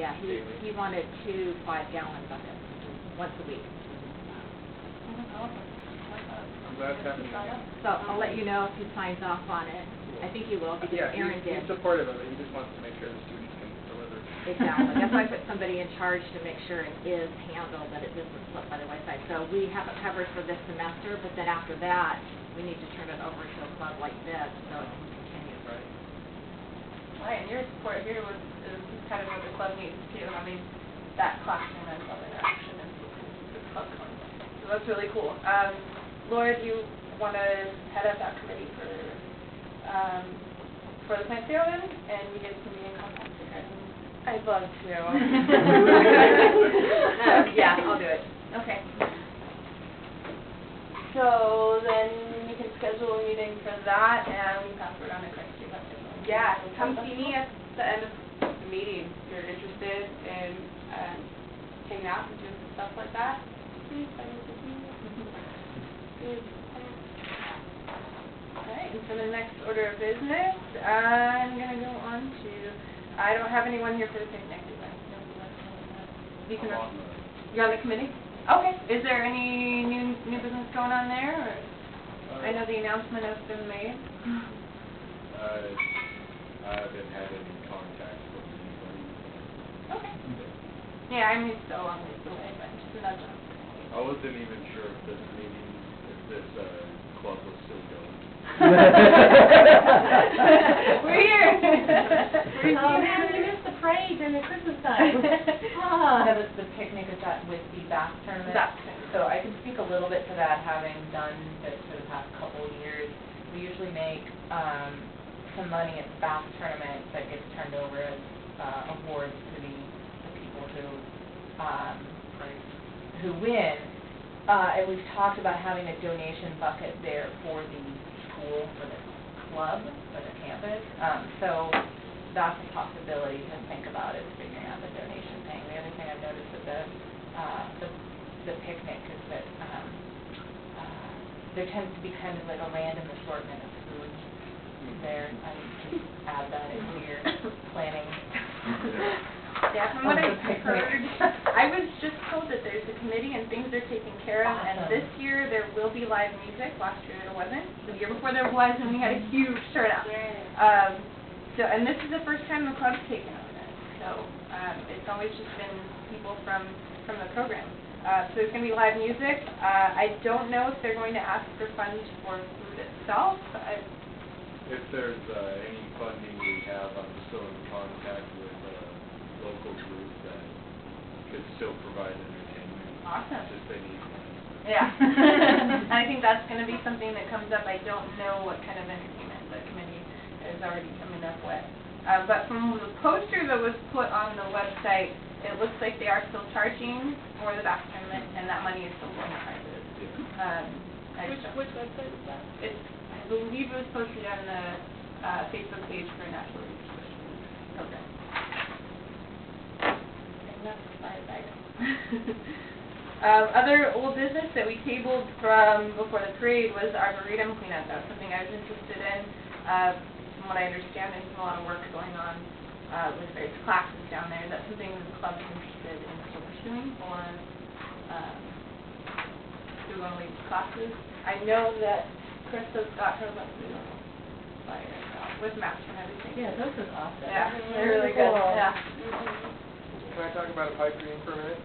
Yeah, he wanted 2 5-gallon buckets once a week. That's awesome. I'm glad it's happening. So I'll let you know if he signs off on it. I think he will, because Aaron did. He's supportive of it. He just wants to make sure the students can deliver. Exactly. That's why I put somebody in charge to make sure it is handled, that it doesn't slip by the wayside. So we have it covered for this semester, but then after that, we need to turn it over to a club like this so it can continue. Right. Right, and your support here is kind of what the club needs too. I mean, that classroom and club interaction and the club concept. So that's really cool. Laura, do you want to head up that committee for the plant sale then? And you guys can be in contact with her. I'd love to. Yeah, I'll do it. Okay. So then you can schedule a meeting for that, and we pass it on to Christy. Yeah, come see me at the end of the meeting if you're interested in hanging out and doing some stuff like that. Please, I need to see you. Good. Alright, and for the next order of business, I'm going to go on to, I don't have anyone here for the picnic, do I? You're on the committee? Okay. Is there any new business going on there? Or? I know the announcement has been made. I haven't had any contact with anybody. Okay. Yeah, I mean, still on the way, but just a nudge on. I wasn't even sure if this meeting, if this club was still going. We're here. Oh man, you missed the parade during the Christmas time. That was the picnic is that with the bass tournament. So I can speak a little bit to that, having done this for the past couple of years. We usually make some money at the bass tournament that gets turned over as awards to the people who win. And we've talked about having a donation bucket there for the school, for the club, for the campus. So that's a possibility to think about, is figuring out the donation thing. The other thing I've noticed with the picnic is that there tends to be kind of like a random assortment of food there. I would just add that into your planning. Yeah, from what I've heard, I was just told that there's a committee and things are taken care of, and this year there will be live music. Last year there wasn't. The year before there was, and we had a huge turnout. So, and this is the first time the club's taken over this. So it's always just been people from the program. So there's going to be live music. I don't know if they're going to ask for funds for food itself. If there's any funding we have, I'm still in contact with local groups that could still provide entertainment. Awesome. Just they need money. Yeah. I think that's going to be something that comes up. I don't know what kind of entertainment the committee is already coming up with. But from the poster that was put on the website, it looks like they are still charging for the bass tournament, and that money is still going to prizes. Which website is that? I believe it was posted on the Facebook page for National Resources program. And that's as far as I know. Other old business that we tabled from before the parade was Arboretum cleanup. That was something I was interested in. From what I understand, there's a lot of work going on with various classes down there. Is that something the club is interested in still pursuing, or do we want to leave classes? I know that Krista's got her lesson with maps and everything. Yeah, those are awesome. Yeah, they're really good. Yeah. Can I talk about a pipe dream for a minute?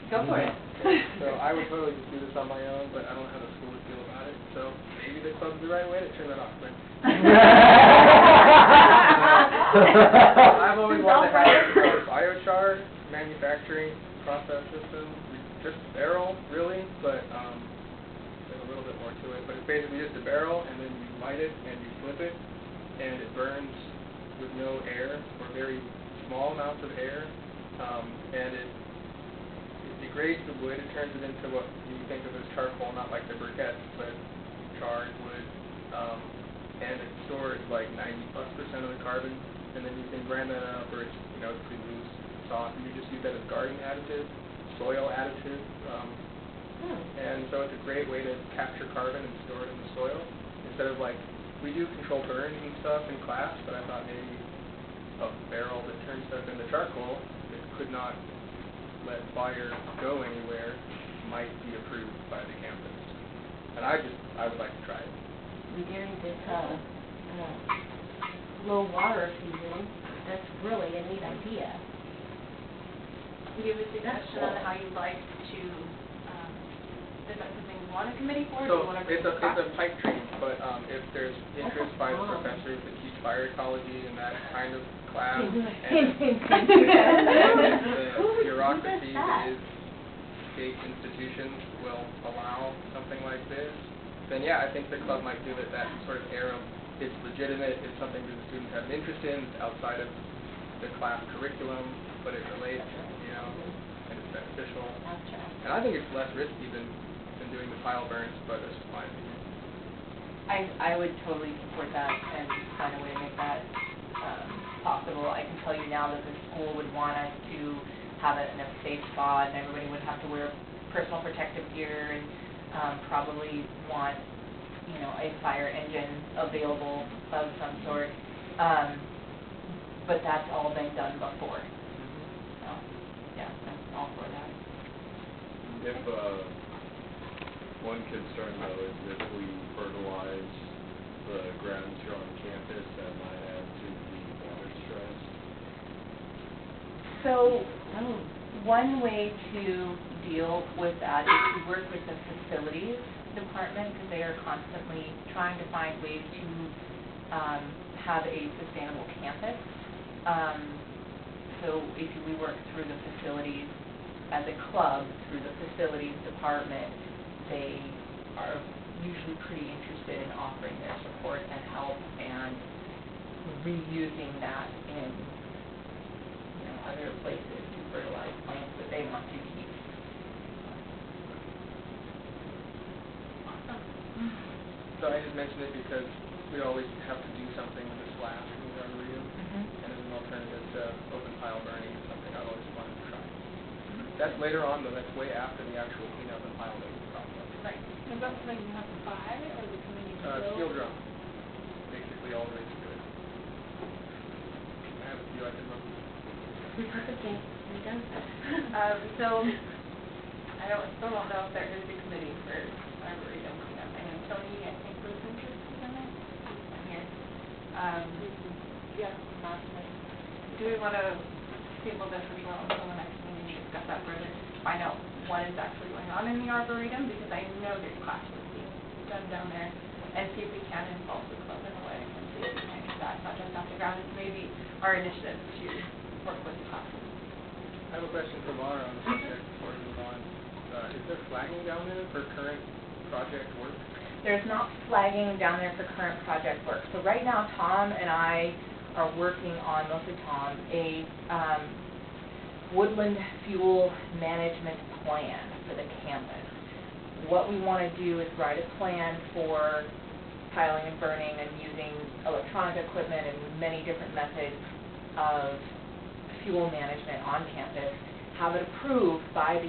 Go for it. So I would totally just do this on my own, but I don't know how the school would feel about it. So maybe the club's the right way to turn that off. But I've always wanted to have a biochar manufacturing process system, just a barrel really, but there's a little bit more to it. But it's basically just a barrel, and then you light it and you flip it, and it burns with no air or very small amounts of air, and it degrades the wood. It turns it into what you think of as charcoal, not like the briquettes, but charred wood, and it stores like 90+% of the carbon, and then you can grind that up, or it's pretty loose, soft, and you just use that as garden additive, soil additive, and so it's a great way to capture carbon and store it in the soil instead of like we do control burns and stuff in class, but I thought maybe a barrel that turns stuff into charcoal could could not let fire go anywhere might be approved by the campus. And I would like to try it. During this, low water season, that's really a neat idea. Do you have a suggestion on how you'd like to, is that something you want a committee for, or do So you want to bring it's it across? a pipe dream, but if there's interest by the professors that teach fire ecology in that kind of class, and the bureaucracy that is state institutions will allow something like this, then yeah, I think the club might give it that sort of air of it's legitimate, it's something that the students have an interest in, it's outside of the class curriculum, but it relates, and it's beneficial. And I think it's less risky than doing the pile burns, but that's just my opinion. I would totally support that and find a way to make that possible. I can tell you now that the school would want us to have it in a safe spot, and everybody would have to wear personal protective gear, and probably want, a fire engine available of some sort. But that's all been done before. So, yeah, I'm all for that. If, one concern though is if we fertilize the grounds here on campus, that might add to the water stress. So, one way to deal with that is to work with the facilities department, because they are constantly trying to find ways to have a sustainable campus. So if we work through the facilities as a club, through the facilities department, they are usually pretty interested in offering their support and help and reusing that in other places to fertilize plants that they want to keep. So I just mentioned it because we always have to do something with the slash in the arboretum, and as an alternative to open pile burning is something I've always wanted to try. That's later on, though. That's way after the actual cleanup and pile making process. Right. Is that something you have to buy, or the committee Steel drum, basically all there is to it. I have a few I can run. Okay, I'm done. So, I still don't know if there is a committee for arboretum cleanup. I know Tony, I think, was interested in it. He's here. Yes, last night. Do we want to table this as well until the next meeting to discuss that further? Find out what is actually going on in the arboretum, because I know there's classes being done down there, and see if we can involve the club in a way, and see if we can do that, not just off the ground. It's maybe our initiative to work with the classes. I have a question for Laura on the subject before we move on. Is there flagging down there for current project work? There's not flagging down there for current project work. So right now, Tom and I are working on, mostly Tom, a woodland fuel management plan for the campus. What we want to do is write a plan for piling and burning and using electronic equipment and many different methods of fuel management on campus, have it approved by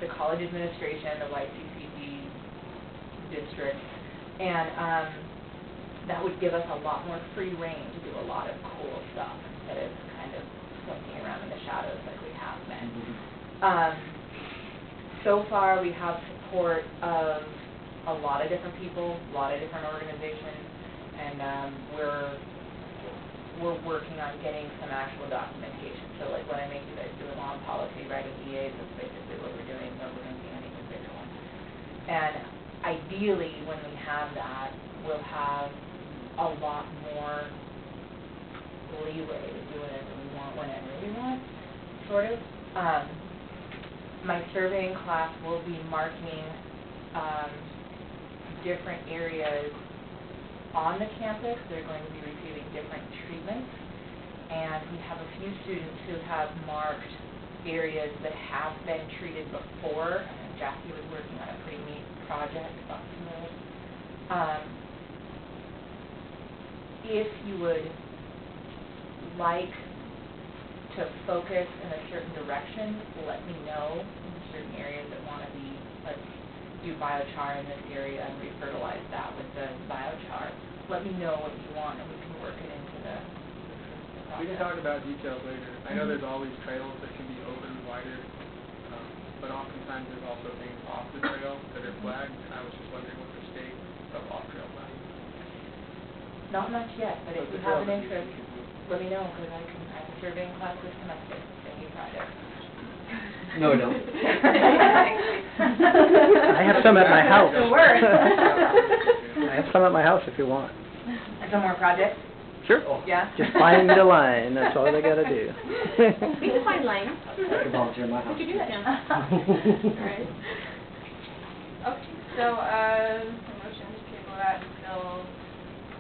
the college administration, the YCCD district, and that would give us a lot more free reign to do a lot of cool stuff instead of kind of slinking around in the shadows like we have been. So far, we have support of a lot of different people, a lot of different organizations, and we're working on getting some actual documentation. So like when I make you guys do a law and policy, writing EAs, that's basically what we're doing, but we're making an even bigger one. And ideally, when we have that, we'll have a lot more leeway to do whatever we want, whenever we want, sort of. My surveying class will be marking different areas on the campus. They're going to be receiving different treatments, and we have a few students who have marked areas that have been treated before. And Jackie was working on a pretty neat project about some mold. If you would like to focus in a certain direction, let me know in certain areas that want to be, let's do biochar in this area and refertilize that with the biochar. Let me know what you want, and we can work it into the We can talk about details later. I know there's always trails that can be opened wider, but oftentimes there's also things off the trail that are flagged, and I was just wondering what the state of off-trail flagging. Not much yet, but if But you the have trails an that you interest, think you let me know, because I have a surveying class this semester, thinking project. No, I don't. I have some at my house. Good work. I have some at my house if you want. Some more projects? Sure. Yeah? Just find the line, that's all they gotta do. We can find lines. I could volunteer in my house. We could do that now. Alright. Okay, so, a motion to table that until,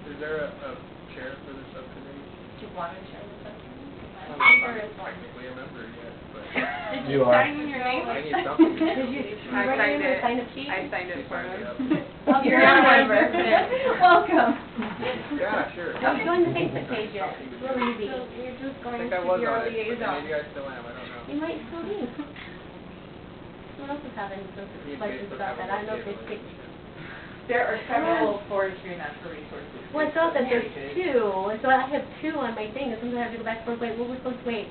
Is there a chair for the subcommittee? do you want to share with us? I I'm think there not is one. technically a member yet, but Did You you are. sign your name? I need something. Did you write your name on a sign-up sheet? I signed it She for signed me up. him. Oh, You're not a member. Welcome. Yeah, sure. Don't join the Facebook page yet. It's real easy. So you're just I going think to I was be our on it, but liaison. maybe I still am, I don't know. You might still be. Someone else is having some Me and questions Facebook about have a that. I don't know if little they table picked. There are several forestry and natural resources. Well, I thought that there's two, and so I have two on my thing, and sometimes I have to go back and forth, wait, what was supposed to wait?